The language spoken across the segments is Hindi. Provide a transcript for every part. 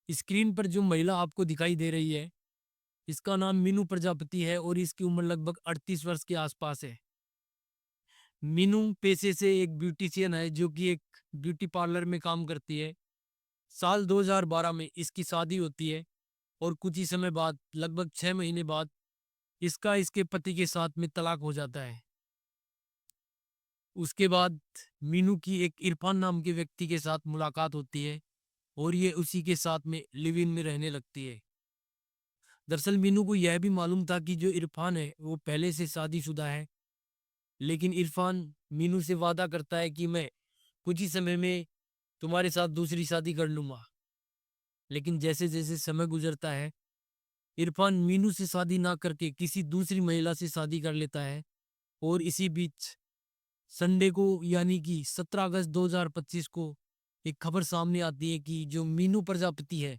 स्क्रीन पर जो महिला आपको दिखाई दे रही है, इसका नाम मीनू प्रजापति है और इसकी उम्र लगभग 38 वर्ष के आसपास है। मीनू पेशे से एक ब्यूटिशियन है जो कि एक ब्यूटी पार्लर में काम करती है। साल 2012 में इसकी शादी होती है और कुछ ही समय बाद लगभग 6 महीने बाद इसका इसके पति के साथ में तलाक हो जाता है। उसके बाद मीनू की एक इरफान नाम के व्यक्ति के साथ मुलाकात होती है और ये उसी के साथ में लिव इन में रहने लगती है। दरअसल मीनू को यह भी मालूम था कि जो इरफान है वो पहले से शादीशुदा है, लेकिन इरफान मीनू से वादा करता है कि मैं कुछ ही समय में तुम्हारे साथ दूसरी शादी कर लूंगा। लेकिन जैसे जैसे समय गुजरता है, इरफान मीनू से शादी ना करके किसी दूसरी महिला से शादी कर लेता है और इसी बीच संडे को यानी कि 17 अगस्त 2025 को एक खबर सामने आती है कि जो मीनू प्रजापति है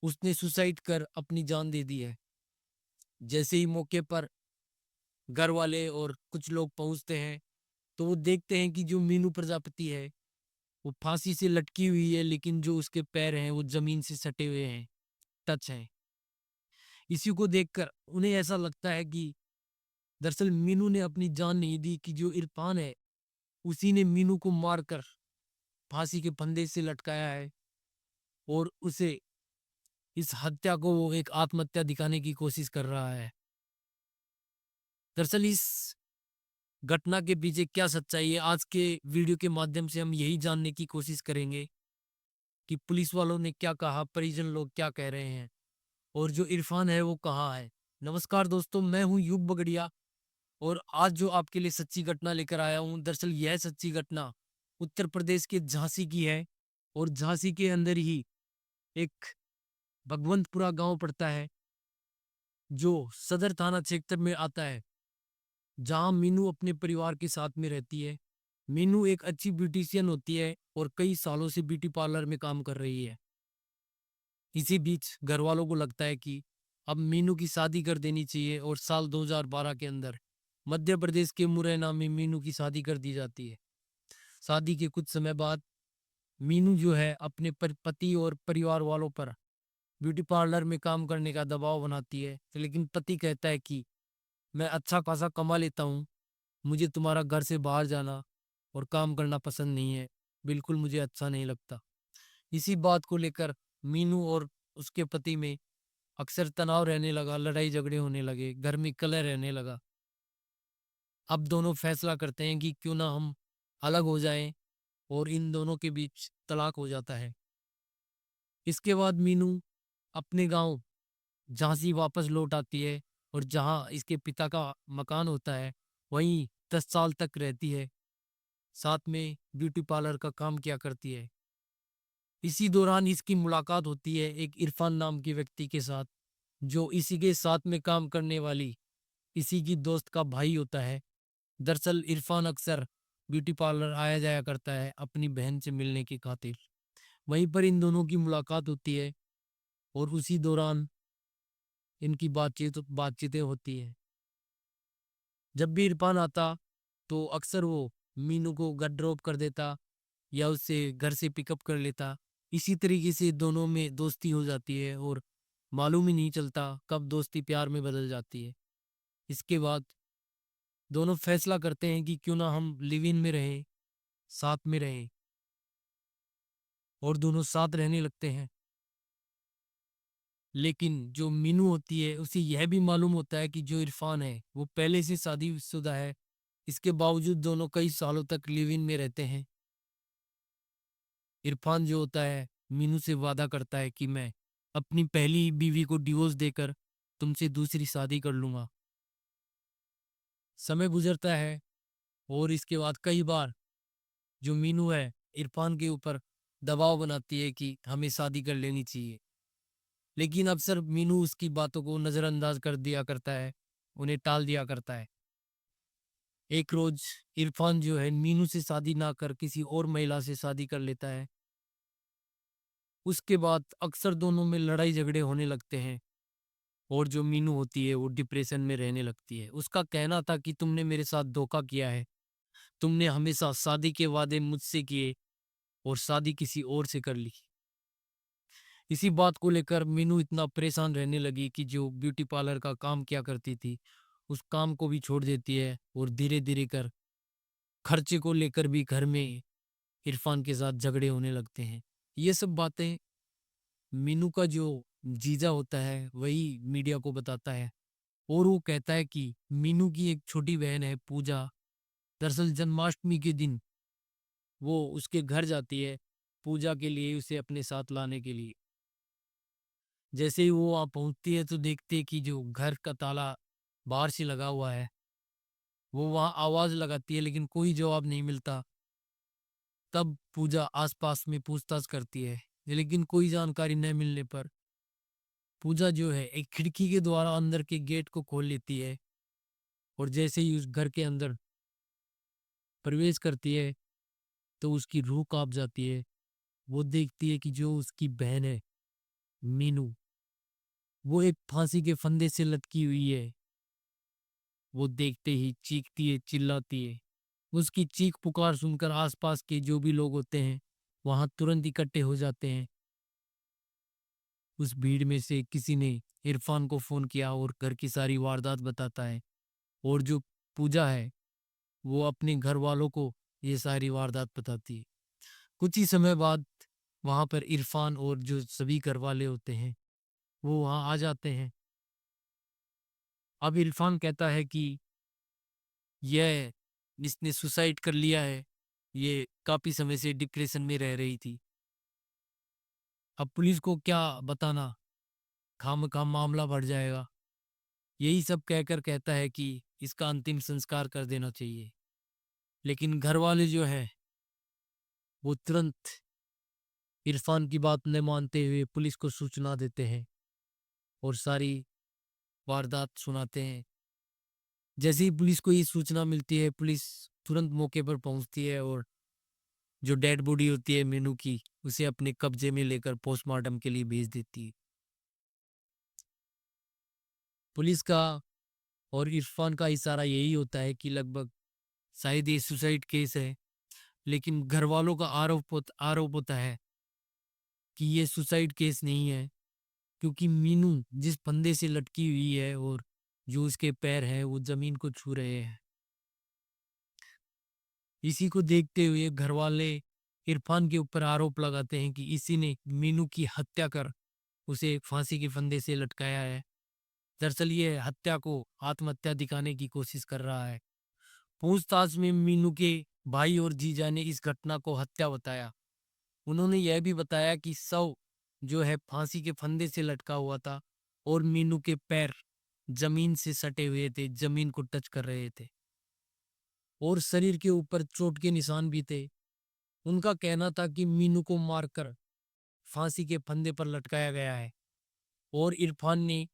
उसने सुसाइड कर अपनी जान दे दी है। जैसे ही मौके पर घर वाले और कुछ लोग पहुंचते हैं तो वो देखते हैं कि जो मीनू प्रजापति है वो फांसी से लटकी हुई है, लेकिन जो उसके पैर हैं वो जमीन से सटे हुए हैं, टच हैं। इसी को देखकर उन्हें ऐसा लगता है कि दरअसल मीनू ने अपनी जान नहीं दी, कि जो इरफान है उसी ने मीनू को मारकर फांसी के फंदे से लटकाया है और उसे इस हत्या को वो एक आत्महत्या दिखाने की कोशिश कर रहा है। दरअसल इस घटना के पीछे क्या सच्चाई है, आज के वीडियो के माध्यम से हम यही जानने की कोशिश करेंगे कि पुलिस वालों ने क्या कहा, परिजन लोग क्या कह रहे हैं और जो इरफान है वो कहाँ है। नमस्कार दोस्तों, मैं हूं युग बगड़िया और आज जो आपके लिए सच्ची घटना लेकर आया हूं, दरअसल यह सच्ची घटना उत्तर प्रदेश के झांसी की है और झांसी के अंदर ही एक भगवंतपुरा गांव पड़ता है जो सदर थाना क्षेत्र में आता है, जहां मीनू अपने परिवार के साथ में रहती है। मीनू एक अच्छी ब्यूटिशियन होती है और कई सालों से ब्यूटी पार्लर में काम कर रही है। इसी बीच घर वालों को लगता है कि अब मीनू की शादी कर देनी चाहिए और साल 2012 के अंदर मध्य प्रदेश के मुरैना में मीनू की शादी कर दी जाती है। शादी के कुछ समय बाद मीनू जो है अपने पति और परिवार वालों पर ब्यूटी पार्लर में काम करने का दबाव बनाती है, लेकिन पति कहता है कि मैं अच्छा खासा कमा लेता हूँ, मुझे तुम्हारा घर से बाहर जाना और काम करना पसंद नहीं है, बिल्कुल मुझे अच्छा नहीं लगता। इसी बात को लेकर मीनू और उसके पति में अक्सर तनाव रहने लगा, लड़ाई झगड़े होने लगे, घर में कलह रहने लगा। अब दोनों फैसला करते हैं कि क्यों ना हम अलग हो जाएं और इन दोनों के बीच तलाक हो जाता है। इसके बाद मीनू अपने गांव झांसी वापस लौट आती है और जहां इसके पिता का मकान होता है वहीं 10 साल तक रहती है, साथ में ब्यूटी पार्लर का काम किया करती है। इसी दौरान इसकी मुलाकात होती है एक इरफान नाम के व्यक्ति के साथ, जो इसी के साथ में काम करने वाली इसी की दोस्त का भाई होता है। दरअसल इरफान अक्सर ब्यूटी पार्लर आया जाया करता है अपनी बहन से मिलने की खातिर। वहीं पर इन दोनों की मुलाकात होती है और उसी दौरान इनकी बातचीतें होती हैं। जब भी इरफान आता तो अक्सर वो मीनू को घर ड्रॉप कर देता या उससे घर से पिकअप कर लेता। इसी तरीके से दोनों में दोस्ती हो जाती है और मालूम ही नहीं चलता कब दोस्ती प्यार में बदल जाती है। इसके बाद दोनों फैसला करते हैं कि क्यों ना हम लिव इन में रहें, साथ में रहें, और दोनों साथ रहने लगते हैं। लेकिन जो मीनू होती है उसे यह भी मालूम होता है कि जो इरफान है वो पहले से शादीशुदा है। इसके बावजूद दोनों कई सालों तक लिव इन में रहते हैं। इरफान जो होता है मीनू से वादा करता है कि मैं अपनी पहली बीवी को डिवोर्स देकर तुमसे दूसरी शादी कर लूंगा। समय गुजरता है और इसके बाद कई बार जो मीनू है इरफान के ऊपर दबाव बनाती है कि हमें शादी कर लेनी चाहिए, लेकिन अक्सर मीनू उसकी बातों को नजरअंदाज कर दिया करता है, उन्हें टाल दिया करता है। एक रोज इरफान जो है मीनू से शादी ना कर किसी और महिला से शादी कर लेता है। उसके बाद अक्सर दोनों में लड़ाई झगड़े होने लगते हैं और जो मीनू होती है वो डिप्रेशन में रहने लगती है। उसका कहना था कि तुमने मेरे साथ धोखा किया है, तुमने हमेशा शादी के वादे मुझसे किए और शादी किसी और से कर ली। इसी बात को लेकर मीनू इतना परेशान रहने लगी कि जो ब्यूटी पार्लर का काम किया करती थी, उस काम को भी छोड़ देती है और धीरे धीरे कर खर्चे को लेकर भी घर में इरफान के साथ झगड़े होने लगते हैं। ये सब बातें मीनू का जो जीजा होता है वही मीडिया को बताता है, और वो कहता है कि मीनू की एक छोटी बहन है पूजा, दरअसल जन्माष्टमी के दिन वो उसके घर जाती है पूजा के लिए, उसे अपने साथ लाने के लिए। जैसे ही वो वहाँ पहुँचती है तो देखती है कि जो घर का ताला बाहर से लगा हुआ है। वो वहाँ आवाज़ लगाती है लेकिन कोई जवाब नहीं मिलता। तब पूजा आसपास में पूछताछ करती है, लेकिन कोई जानकारी न मिलने पर पूजा जो है एक खिड़की के द्वारा अंदर के गेट को खोल लेती है, और जैसे ही उस घर के अंदर प्रवेश करती है तो उसकी रूह कांप जाती है। वो देखती है कि जो उसकी बहन है मीनू, वो एक फांसी के फंदे से लटकी हुई है। वो देखते ही चीखती है, चिल्लाती है। उसकी चीख पुकार सुनकर आसपास के जो भी लोग होते हैं वहां तुरंत इकट्ठे हो जाते हैं। उस भीड़ में से किसी ने इरफान को फोन किया और घर की सारी वारदात बताता है, और जो पूजा है वो अपने घर वालों को ये सारी वारदात बताती है। कुछ ही समय बाद वहां पर इरफान और जो सभी घर वाले होते हैं वो वहां आ जाते हैं। अब इरफान कहता है कि यह इसने सुसाइड कर लिया है, ये काफी समय से डिप्रेशन में रह रही थी। अब पुलिस को क्या बताना, खामखा मामला बढ़ जाएगा। यही सब कहकर कहता है कि इसका अंतिम संस्कार कर देना चाहिए। लेकिन घर वाले जो है वो तुरंत इरफान की बात न मानते हुए पुलिस को सूचना देते हैं और सारी वारदात सुनाते हैं। जैसे ही पुलिस को ये सूचना मिलती है, पुलिस तुरंत मौके पर पहुंचती है और जो डेड बॉडी होती है मीनू की, उसे अपने कब्जे में लेकर पोस्टमार्टम के लिए भेज देती है। पुलिस का और इरफान का इशारा यही होता है कि लगभग शायद ये सुसाइड केस है, लेकिन घर वालों का आरोप होता है कि ये सुसाइड केस नहीं है, क्योंकि मीनू जिस फंदे से लटकी हुई है और जो उसके पैर हैं वो जमीन को छू रहे हैं। इसी को देखते हुए घर वाले इरफान के ऊपर आरोप लगाते हैं कि इसी ने मीनू की हत्या कर उसे फांसी के फंदे से लटकाया है। दरअसल ये हत्या को आत्महत्या दिखाने की कोशिश कर रहा है। पूछताछ में मीनू के भाई और जीजा ने इस घटना को हत्या बताया। उन्होंने यह भी बताया कि शव जो है फांसी के फंदे से लटका हुआ था और मीनू के पैर जमीन से सटे हुए थे, जमीन को टच कर रहे थे, और शरीर के ऊपर चोट के निशान भी थे। उनका कहना था कि मीनू को मारकर फांसी के फंदे पर लटकाया गया है, और इरफान ने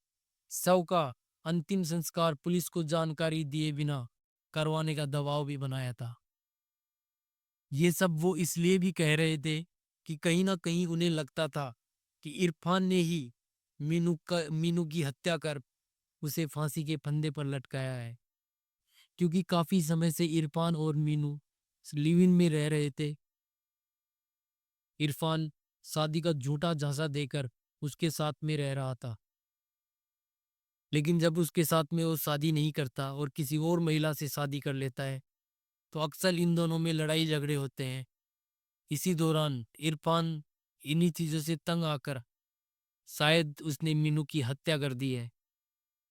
शव का अंतिम संस्कार पुलिस को जानकारी दिए बिना करवाने का दबाव भी बनाया था। ये सब वो इसलिए भी कह रहे थे कि कहीं ना कहीं उन्हें लगता था कि इरफान ने ही मीनू की हत्या कर उसे फांसी के फंदे पर लटकाया है, क्योंकि काफी समय से इरफान और मीनू लिव इन में रह रहे थे। इरफान शादी का झूठा झांसा देकर उसके साथ में रह रहा था, लेकिन जब उसके साथ में वो शादी नहीं करता और किसी और महिला से शादी कर लेता है तो अक्सर इन दोनों में लड़ाई झगड़े होते हैं। इसी दौरान इरफान इन्हीं चीजों से तंग आकर शायद उसने मीनू की हत्या कर दी है,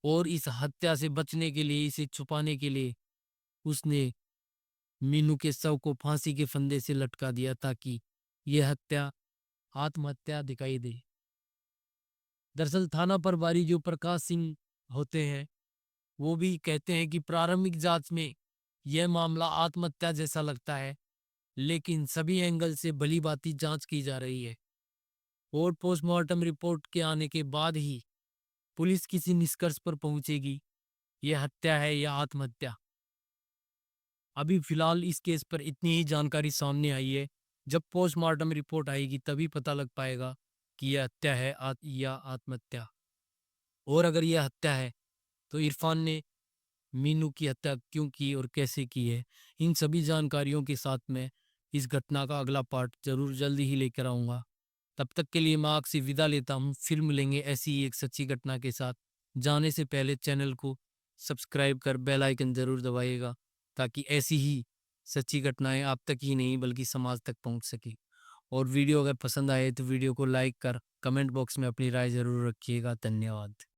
और इस हत्या से बचने के लिए, इसे छुपाने के लिए उसने मीनू के शव को फांसी के फंदे से लटका दिया ताकि यह हत्या आत्महत्या दिखाई दे। दरअसल थाना प्रभारी जो प्रकाश सिंह होते हैं वो भी कहते हैं कि प्रारंभिक जांच में यह मामला आत्महत्या जैसा लगता है, लेकिन सभी एंगल से भली भांति जांच की जा रही है, और पोस्टमार्टम रिपोर्ट के आने के बाद ही पुलिस किसी निष्कर्ष पर पहुंचेगी, यह हत्या है या आत्महत्या। अभी फिलहाल इस केस पर इतनी ही जानकारी सामने आई है। जब पोस्टमार्टम रिपोर्ट आएगी तभी पता लग पाएगा कि यह हत्या है या आत्महत्या। और अगर यह हत्या है तो इरफान ने मीनू की हत्या क्यों की और कैसे की है, इन सभी जानकारियों के साथ मैं इस घटना का अगला पार्ट जरूर जल्दी ही लेकर आऊंगा। तब तक के लिए मैं आपसे विदा लेता हूँ। फिर मिलेंगे ऐसी ही एक सच्ची घटना के साथ। जाने से पहले चैनल को सब्सक्राइब कर बेल आइकन ज़रूर दबाइएगा, ताकि ऐसी ही सच्ची घटनाएँ आप तक ही नहीं बल्कि समाज तक पहुँच सके। और वीडियो अगर पसंद आए तो वीडियो को लाइक कर कमेंट बॉक्स में अपनी राय ज़रूर रखिएगा। धन्यवाद।